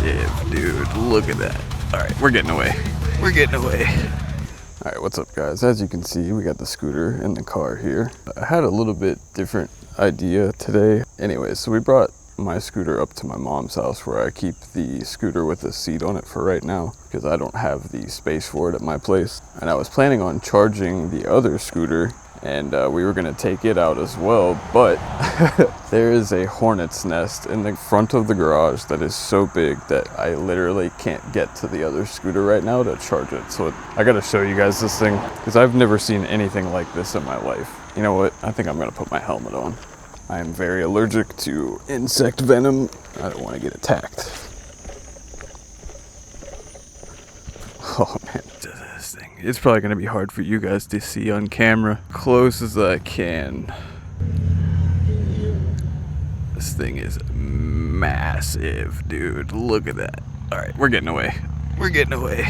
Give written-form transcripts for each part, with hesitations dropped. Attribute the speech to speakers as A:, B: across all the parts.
A: massive, dude. Look at that. All right, we're getting away. We're getting away. All right, what's up, guys? As you can see, we got the scooter in the car here. I had a little bit different idea today. Anyways, so we brought my scooter up to my mom's house where I keep the scooter with a seat on it for right now because I don't have the space for it at my place. And I was planning on charging the other scooter and we were gonna take it out as well, but there is a hornet's nest in the front of the garage that is so big that I literally can't get to the other scooter right now to charge it. So I gotta show you guys this thing because I've never seen anything like this in my life. You know what? I think I'm gonna put my helmet on. I am very allergic to insect venom. I don't want to get attacked. Oh man, this thing. It's probably going to be hard for you guys to see on camera. Close as I can. This thing is massive, dude. Look at that. All right, we're getting away. We're getting away.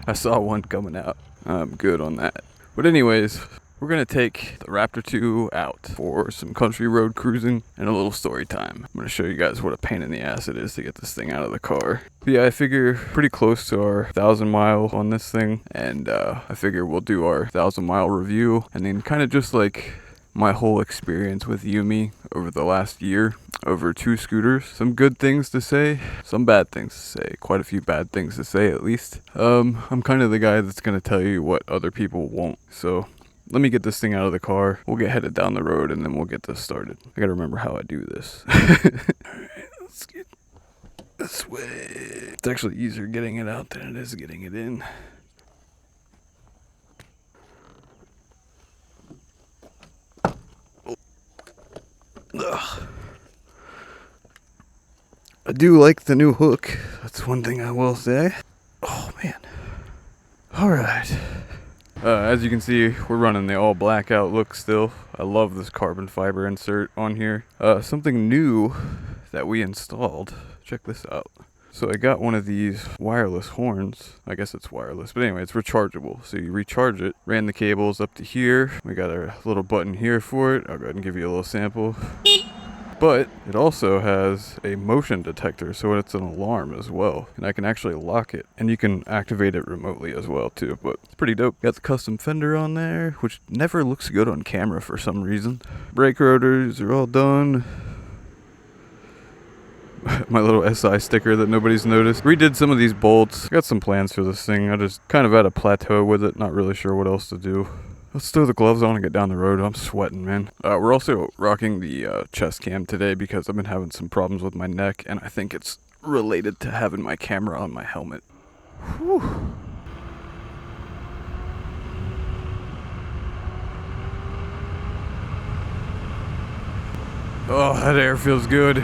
A: I saw one coming out. I'm good on that. But anyways, we're gonna take the Raptor 2 out for some country road cruising and a little story time. I'm gonna show you guys what a pain in the ass it is to get this thing out of the car. But yeah, I figure pretty close to our 1,000 mile on this thing, and I figure we'll do our 1,000 mile review and then kind of just like my whole experience with Yumi over the last year over 2 scooters. Some good things to say, some bad things to say, quite a few bad things to say at least. I'm kind of the guy that's gonna tell you what other people won't, so let me get this thing out of the car. We'll get headed down the road and then we'll get this started. I gotta remember how I do this. Alright, let's get this way. It's actually easier getting it out than it is getting it in. Ugh. I do like the new hook. That's one thing I will say. Oh man. Alright. As you can see, we're running the all blackout look still. I love this carbon fiber insert on here. Something new that we installed. Check this out. So I got one of these wireless horns. I guess it's wireless, but anyway, it's rechargeable. So you recharge it, ran the cables up to here. We got a little button here for it. I'll go ahead and give you a little sample. But it also has a motion detector, so it's an alarm as well. And I can actually lock it, and you can activate it remotely as well too, but it's pretty dope. Got the custom fender on there, which never looks good on camera for some reason. Brake rotors are all done. My little SI sticker that nobody's noticed. Redid some of these bolts. Got some plans for this thing. I just kind of at a plateau with it, not really sure what else to do. Let's throw the gloves on and get down the road. I'm sweating, man. We're also rocking the chest cam today because I've been having some problems with my neck, and I think it's related to having my camera on my helmet. Whew. Oh, that air feels good.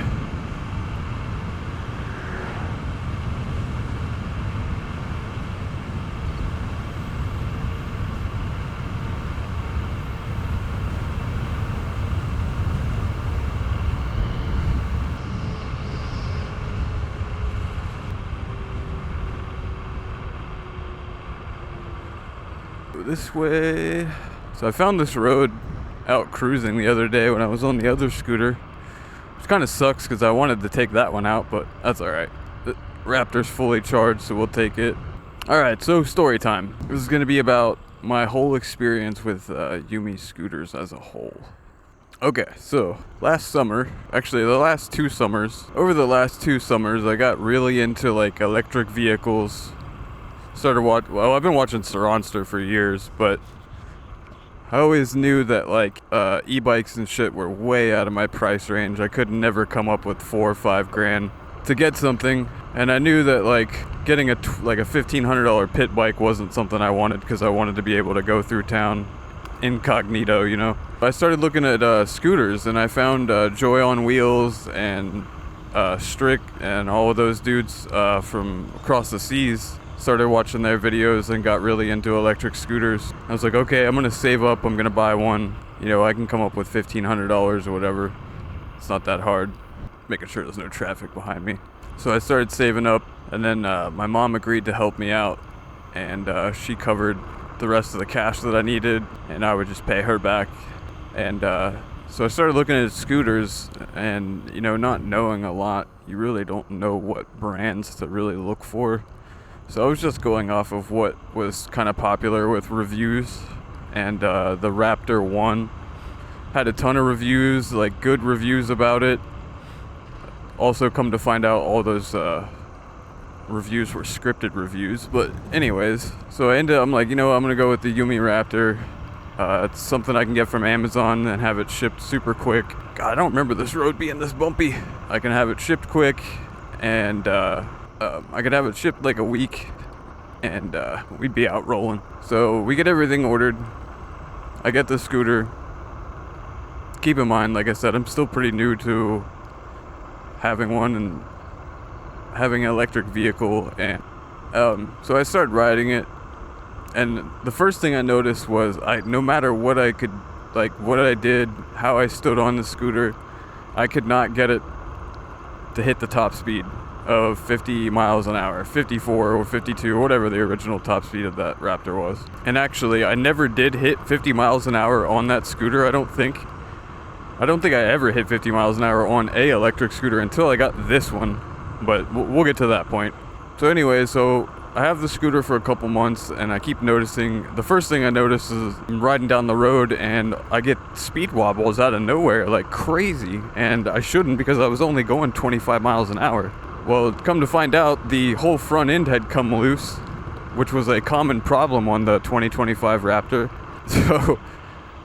A: This way. So I found this road out cruising the other day when I was on the other scooter, which kind of sucks because I wanted to take that one out, but that's alright. The Raptor's fully charged, so we'll take it. Alright, so story time. This is going to be about my whole experience with Yumi scooters as a whole. Okay, so last summer, actually the last 2 summers, over the last 2 summers I got really into like electric vehicles. I've been watching Saronster for years, but I always knew that like e-bikes and shit were way out of my price range. I could never come up with $4 or $5 grand to get something, and I knew that like getting a $1,500 pit bike wasn't something I wanted because I wanted to be able to go through town incognito, you know. I started looking at scooters, and I found Joy on Wheels and Strick and all of those dudes from across the seas. Started watching their videos and got really into electric scooters. I was like, okay, I'm gonna save up, I'm gonna buy one. You know, I can come up with $1,500 or whatever. It's not that hard. Making sure there's no traffic behind me. So I started saving up, and then my mom agreed to help me out, and she covered the rest of the cash that I needed, and I would just pay her back. And So I started looking at scooters, and not knowing a lot, you really don't know what brands to really look for. So I was just going off of what was kind of popular with reviews, and the Raptor 1 had a ton of reviews, like good reviews about it. Also, come to find out, all those reviews were scripted reviews. But anyways, so I'm like, I'm gonna go with the Yumi Raptor. It's something I can get from Amazon and have it shipped super quick. God, I don't remember this road being this bumpy. I can have it shipped quick, and I could have it shipped like a week, and we'd be out rolling. So we get everything ordered. I get the scooter. Keep in mind, like I said, I'm still pretty new to having one and having an electric vehicle, and so I started riding it. And the first thing I noticed was no matter what I could, like what I did, how I stood on the scooter, I could not get it to hit the top speed of 50 miles an hour, 54 or 52, or whatever the original top speed of that Raptor was. And actually, I never did hit 50 miles an hour on that scooter, I don't think I ever hit 50 miles an hour on a electric scooter until I got this one. But we'll get to that point. So anyway, so I have the scooter for a couple months, and I keep noticing, the first thing I notice is I'm riding down the road and I get speed wobbles out of nowhere like crazy, and I shouldn't, because I was only going 25 miles an hour. Well, come to find out, the whole front end had come loose, which was a common problem on the 2025 Raptor. So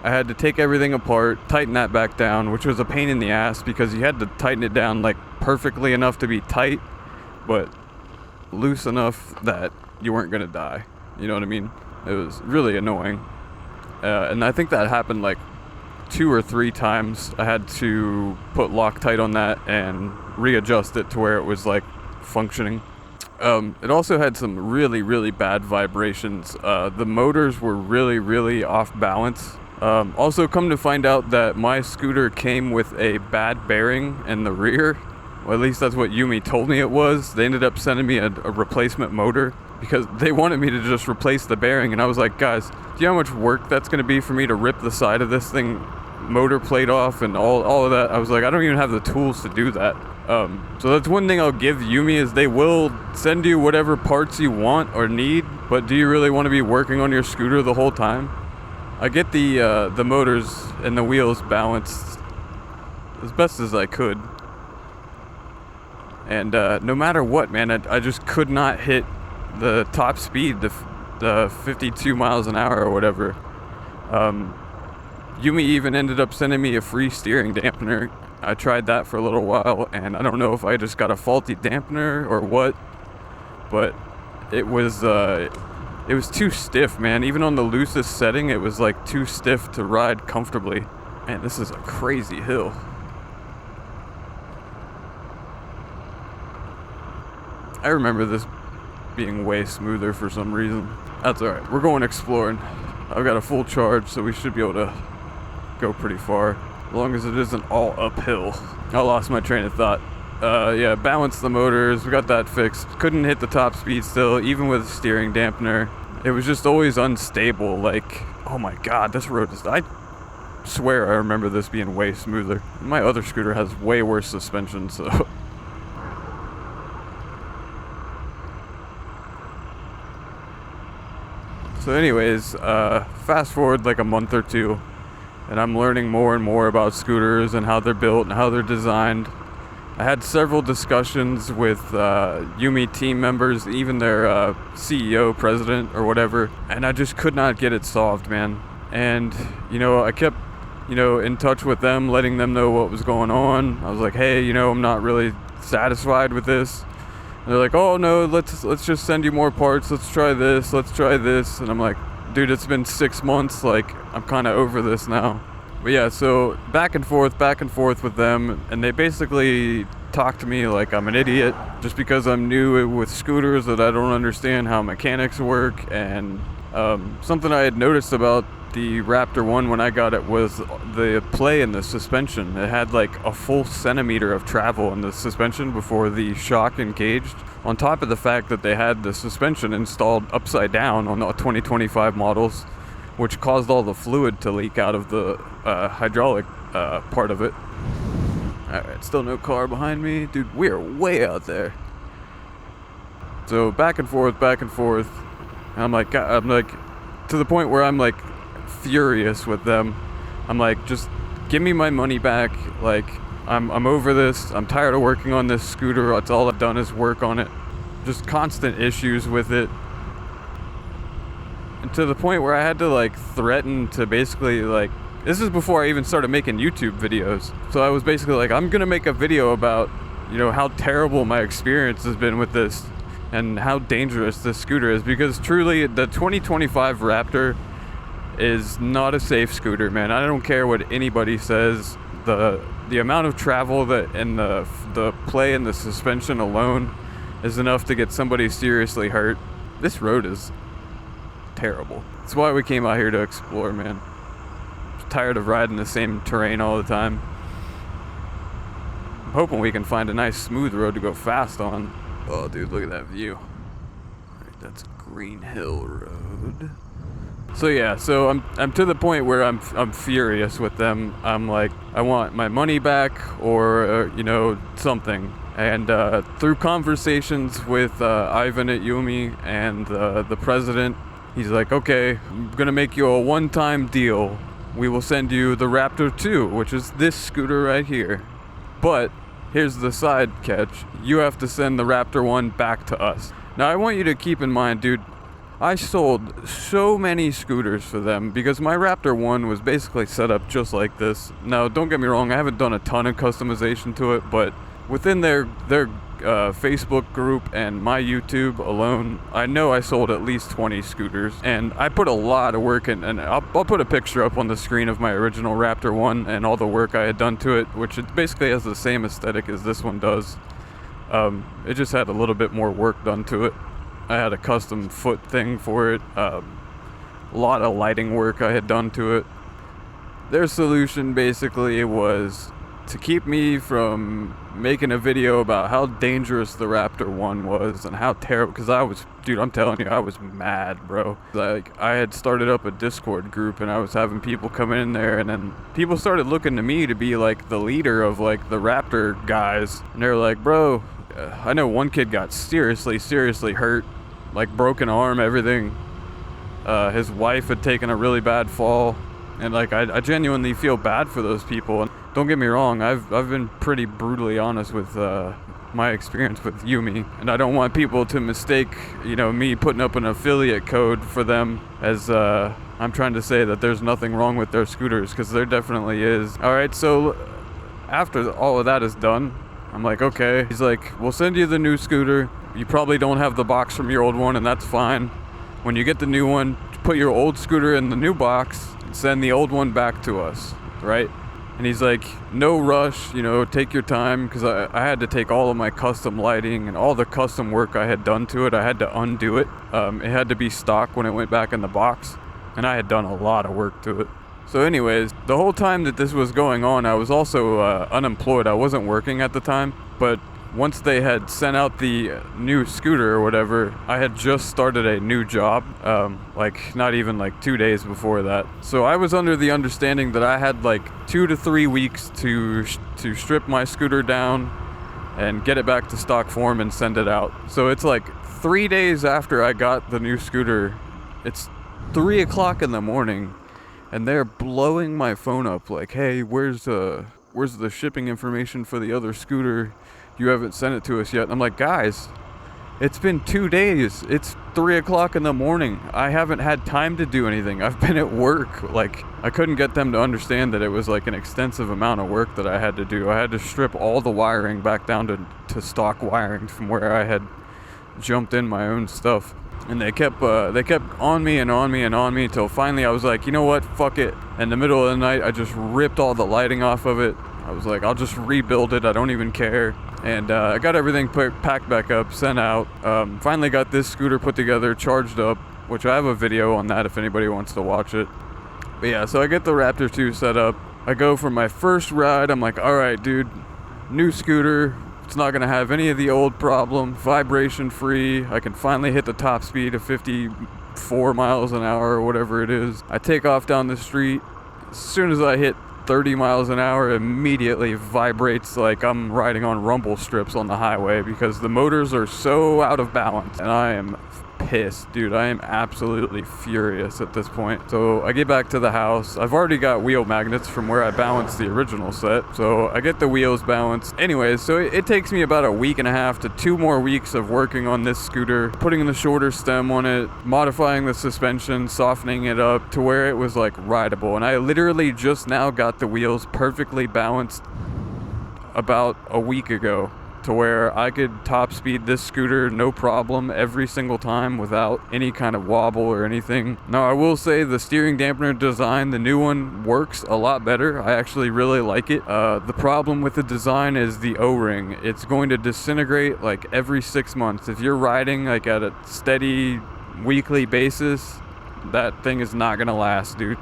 A: I had to take everything apart, tighten that back down, which was a pain in the ass because you had to tighten it down like perfectly enough to be tight, but loose enough that you weren't gonna die. You know what I mean? It was really annoying. And I think that happened like 2 or 3 times. I had to put Loctite on that and readjust it to where it was like functioning. It also had some really, really bad vibrations. The motors were really, really off balance. Also, come to find out that my scooter came with a bad bearing in the rear. Well, at least that's what Yumi told me it was. They ended up sending me a replacement motor because they wanted me to just replace the bearing. And I was like, guys, do you know how much work that's going to be for me to rip the side of this thing, motor plate off and all of that? I was like, I don't even have the tools to do that. So that's one thing I'll give Yumi, is they will send you whatever parts you want or need, but do you really want to be working on your scooter the whole time? I get the motors and the wheels balanced as best as I could. And no matter what, man, I just could not hit the top speed, the 52 miles an hour or whatever. Yumi even ended up sending me a free steering dampener. I tried that for a little while, and I don't know if I just got a faulty dampener or what, but it was too stiff, man. Even on the loosest setting, it was like too stiff to ride comfortably. Man, this is a crazy hill. I remember this being way smoother for some reason. That's alright, we're going exploring. I've got a full charge, so we should be able to go pretty far, as long as it isn't all uphill. I lost my train of thought. Yeah, balanced the motors, we got that fixed. Couldn't hit the top speed still, even with a steering dampener. It was just always unstable, like, oh my god, this road is... I swear I remember this being way smoother. My other scooter has way worse suspension, so... So anyways, fast forward like a month or two, and I'm learning more and more about scooters and how they're built and how they're designed. I had several discussions with Yumi team members, even their CEO, president, or whatever, and I just could not get it solved, man. And, I kept, in touch with them, letting them know what was going on. I was like, hey, I'm not really satisfied with this. And they're like, oh no, let's just send you more parts, let's try this. And I'm like, dude, it's been 6 months, like, I'm kind of over this now. But yeah, so back and forth with them, and they basically talk to me like I'm an idiot just because I'm new with scooters, that I don't understand how mechanics work. And something I had noticed about the Raptor 1 when I got it was the play in the suspension. It had like a full centimeter of travel in the suspension before the shock engaged, on top of the fact that they had the suspension installed upside down on the 2025 models, which caused all the fluid to leak out of the hydraulic part of it. Alright, still no car behind me. Dude, we are way out there. So back and forth. And I'm like, to the point where I'm like furious with them. I'm like, just give me my money back. Like, I'm over this. I'm tired of working on this scooter. That's all I've done is work on it. Just constant issues with it. And to the point where I had to like threaten to basically like, this is before I even started making YouTube videos. So I was basically like, I'm gonna make a video about, you know, how terrible my experience has been with this and how dangerous this scooter is, because truly the 2025 Raptor is not a safe scooter, man. I don't care what anybody says. The amount of travel that and the play and the suspension alone is enough to get somebody seriously hurt. This road is terrible. That's why we came out here to explore, man. I'm tired of riding the same terrain all the time. I'm hoping we can find a nice smooth road to go fast on. Oh, dude, look at that view. Alright, that's Green Hill Road. So yeah, so I'm to the point where I'm furious with them. I'm like, I want my money back, or you know, something. And through conversations with Ivan at Yumi and the president, he's like, okay, I'm gonna make you a one-time deal. We will send you the Raptor 2, which is this scooter right here. But here's the side catch. You have to send the Raptor 1 back to us. Now, I want you to keep in mind, dude, I sold so many scooters for them because my Raptor 1 was basically set up just like this. Now, don't get me wrong, I haven't done a ton of customization to it, but within their Facebook group and my YouTube alone, I know I sold at least 20 scooters, and I put a lot of work in, and I'll put a picture up on the screen of my original Raptor 1 and all the work I had done to it, which it basically has the same aesthetic as this one does. It just had a little bit more work done to it. I had a custom foot thing for it, a lot of lighting work I had done to it. Their solution basically was to keep me from making a video about how dangerous the Raptor 1 was and how terrible, because dude, I'm telling you, I was mad, bro. Like, I had started up a Discord group and I was having people come in there, and then people started looking to me to be like the leader of like the Raptor guys, and they're like, bro, I know one kid got seriously hurt, like broken arm, everything. His wife had taken a really bad fall, and like I genuinely feel bad for those people. And don't get me wrong, I've been pretty brutally honest with my experience with Yumi, and I don't want people to mistake, you know, me putting up an affiliate code for them as I'm trying to say that there's nothing wrong with their scooters, because there definitely is. All right, so after all of that is done, I'm like, okay. He's like, we'll send you the new scooter. You probably don't have the box from your old one, and that's fine. When you get the new one, put your old scooter in the new box and send the old one back to us, right? And he's like, no rush, you know, take your time, because I had to take all of my custom lighting and all the custom work I had done to it. I had to undo it. It had to be stock when it went back in the box, and I had done a lot of work to it. So anyways, the whole time that this was going on, I was also unemployed. I wasn't working at the time, but once they had sent out the new scooter or whatever, I had just started a new job, like not even like 2 days before that. So I was under the understanding that I had like 2 to 3 weeks to strip my scooter down and get it back to stock form and send it out. So it's like 3 days after I got the new scooter. It's 3 o'clock in the morning, and they're blowing my phone up like, hey, where's the shipping information for the other scooter? You haven't sent it to us yet. I'm like, guys, it's been 2 days. It's 3 o'clock in the morning. I haven't had time to do anything. I've been at work. Like, I couldn't get them to understand that it was like an extensive amount of work that I had to do. I had to strip all the wiring back down to stock wiring from where I had jumped in my own stuff. And they kept on me and on me and on me until finally I was like, you know what, fuck it. In the middle of the night, I just ripped all the lighting off of it. I was like, I'll just rebuild it. I don't even care. And I got everything packed back up, sent out. Finally got this scooter put together, charged up, which I have a video on that if anybody wants to watch it. But yeah, so I get the Raptor 2 set up. I go for my first ride. I'm like, all right, dude, new scooter. It's not going to have any of the old problem. Vibration free. I can finally hit the top speed of 54 miles an hour or whatever it is. I take off down the street. As soon as I hit 30 miles an hour immediately vibrates like I'm riding on rumble strips on the highway because the motors are so out of balance. And I am pissed, dude. I am absolutely furious at this point. So I get back to the house. I've already got wheel magnets from where I balanced the original set, so I get the wheels balanced. Anyways, so it takes me about a week and a half to 2 more weeks of working on this scooter, putting the shorter stem on it, modifying the suspension, softening it up to where it was like rideable. And I literally just now got the wheels perfectly balanced about a week ago, to where I could top speed this scooter no problem every single time without any kind of wobble or anything. Now I will say the steering dampener design, the new one, works a lot better. I actually really like it. The problem with the design is the O-ring. It's going to disintegrate like every 6 months. If you're riding like at a steady weekly basis, that thing is not gonna last, dude.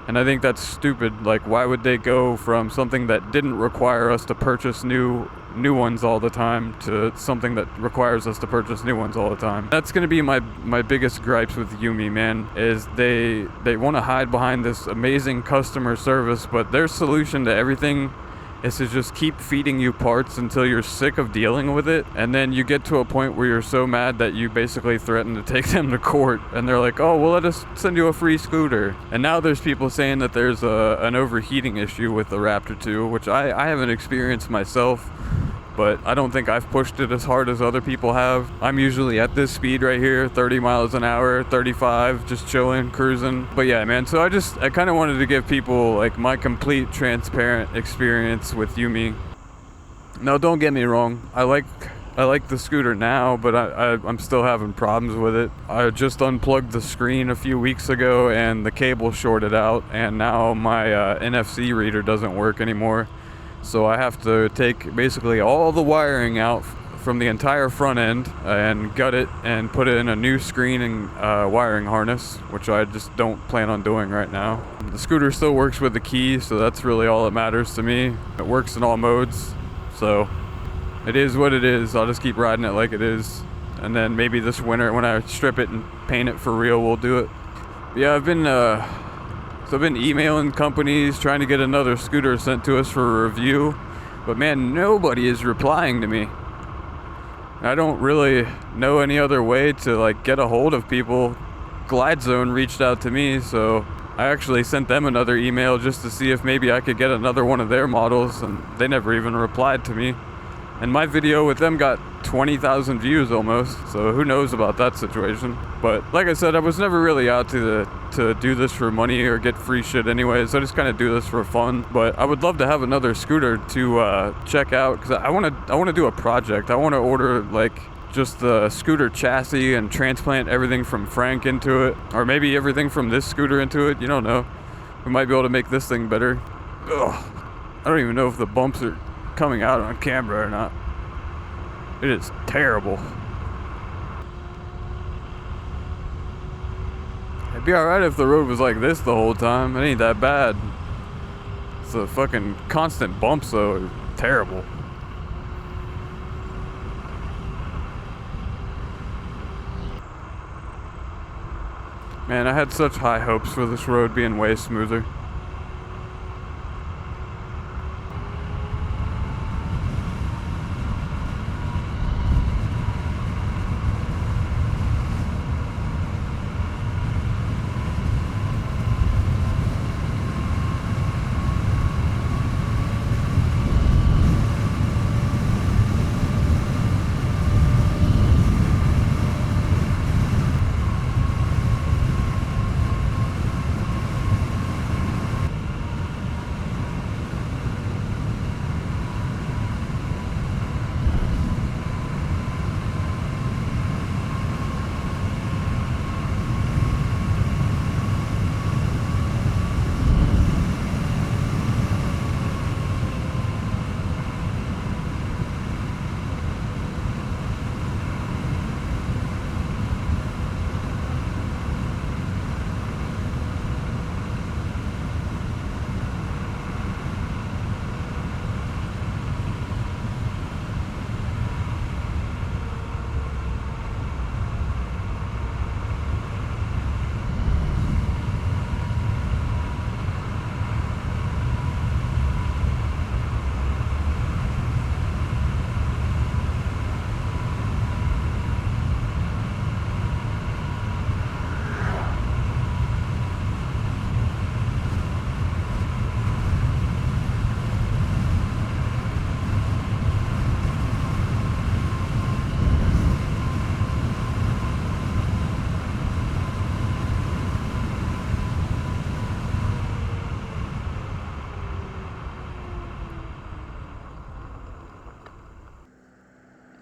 A: And I think that's stupid. Like, why would they go from something that didn't require us to purchase new ones all the time to something that requires us to purchase new ones all the time? That's going to be my biggest gripes with Yumi, man, is they want to hide behind this amazing customer service, but their solution to everything is to just keep feeding you parts until you're sick of dealing with it, and then you get to a point where you're so mad that you basically threaten to take them to court, and they're like, oh, well, let us send you a free scooter. And now there's people saying that there's an overheating issue with the Raptor 2, which I haven't experienced myself, but I don't think I've pushed it as hard as other people have. I'm usually at this speed right here, 30 miles an hour, 35, just chilling, cruising. But yeah, man, so I kind of wanted to give people like my complete transparent experience with Yumi. Now, don't get me wrong, I like the scooter now, but I'm still having problems with it. I just unplugged the screen a few weeks ago and the cable shorted out, and now my NFC reader doesn't work anymore. So I have to take basically all the wiring out from the entire front end and gut it and put it in a new screen and wiring harness, which I just don't plan on doing right now. The scooter still works with the key, so that's really all that matters to me. It works in all modes, so it is what it is. I'll just keep riding it like it is, and then maybe this winter when I strip it and paint it for real, we'll do it. But yeah, I've been emailing companies trying to get another scooter sent to us for a review, but man, nobody is replying to me. I don't really know any other way to like get a hold of people. Glide Zone reached out to me, so I actually sent them another email just to see if maybe I could get another one of their models, and they never even replied to me. And my video with them got 20,000 views almost, so who knows about that situation. But like I said, I was never really out to do this for money or get free shit anyways. I just kind of do this for fun. But I would love to have another scooter to check out, because I want to do a project. I want to order like just the scooter chassis and transplant everything from Frank into it, or maybe everything from this scooter into it. You don't know. We might be able to make this thing better. Ugh. I don't even know if the bumps are coming out on camera or not. It is terrible. It'd be alright if the road was like this the whole time. It ain't that bad. It's the fucking constant bumps though are terrible. Man, I had such high hopes for this road being way smoother.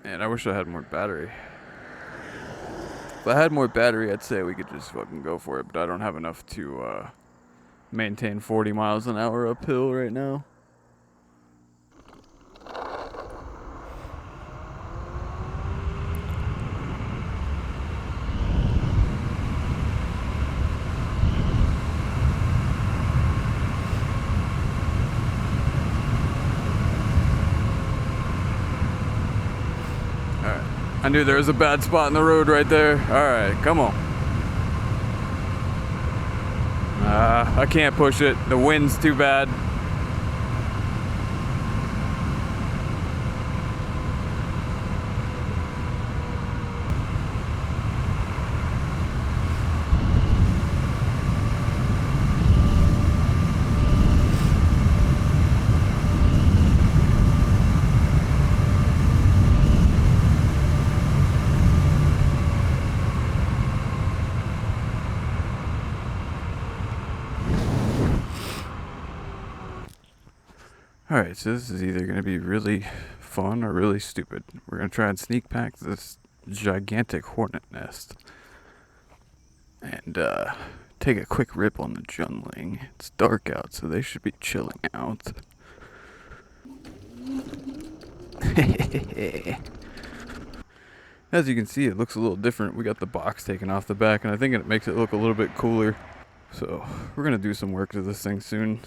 A: Man, I wish I had more battery. If I had more battery, I'd say we could just fucking go for it, but I don't have enough to maintain 40 miles an hour uphill right now. I knew there was a bad spot in the road right there. Alright, come on. I can't push it. The wind's too bad. Alright, so this is either going to be really fun or really stupid. We're going to try and sneak past this gigantic hornet nest. And take a quick rip on the junling. It's dark out, so they should be chilling out. As you can see, it looks a little different. We got the box taken off the back, and I think it makes it look a little bit cooler. So we're going to do some work to this thing soon.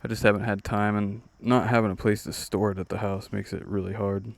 A: I just haven't had time, and not having a place to store it at the house makes it really hard.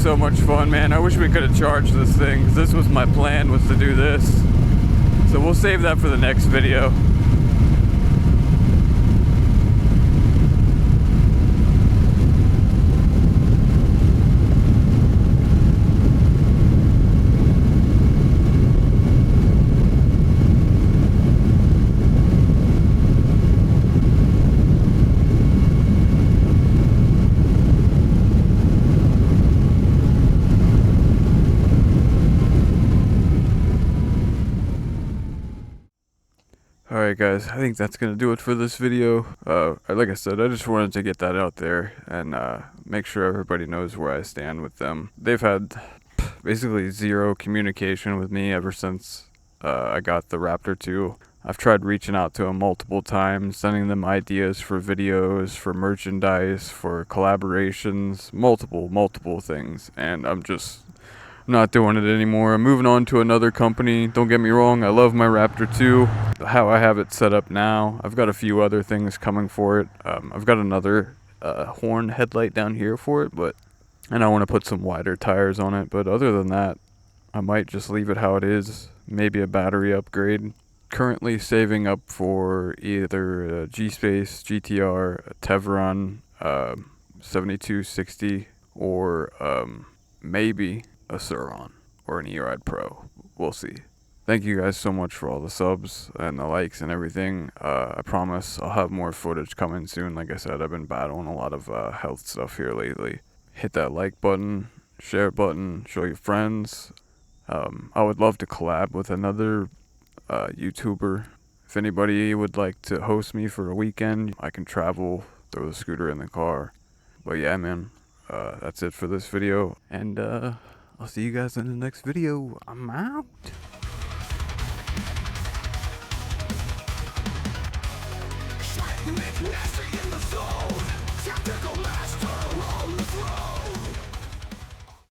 A: So much fun, man. I wish we could have charged this thing. This was my plan, was to do this. So we'll save that for the next video. Alright guys, I think that's going to do it for this video. Like I said, I just wanted to get that out there and make sure everybody knows where I stand with them. They've had basically zero communication with me ever since I got the Raptor 2. I've tried reaching out to them multiple times, sending them ideas for videos, for merchandise, for collaborations, multiple things, and I'm not doing it anymore. I'm moving on to another company. Don't get me wrong, I love my Raptor 2. How I have it set up now, I've got a few other things coming for it. I've got another horn headlight down here for it, and I want to put some wider tires on it. But other than that, I might just leave it how it is. Maybe a battery upgrade. Currently saving up for either a G-Space, GTR, a Tevron, 7260, or maybe a Suron or an E-Ride Pro. We'll see. Thank you guys so much for all the subs and the likes and everything. I promise I'll have more footage coming soon. Like I said, I've been battling a lot of health stuff here lately. Hit that like button, share button, show your friends. I would love to collab with another YouTuber. If anybody would like to host me for a weekend, I can travel, throw the scooter in the car. But yeah, man, that's it for this video, and I'll see you guys in the next video. I'm out.
B: Master in the soul.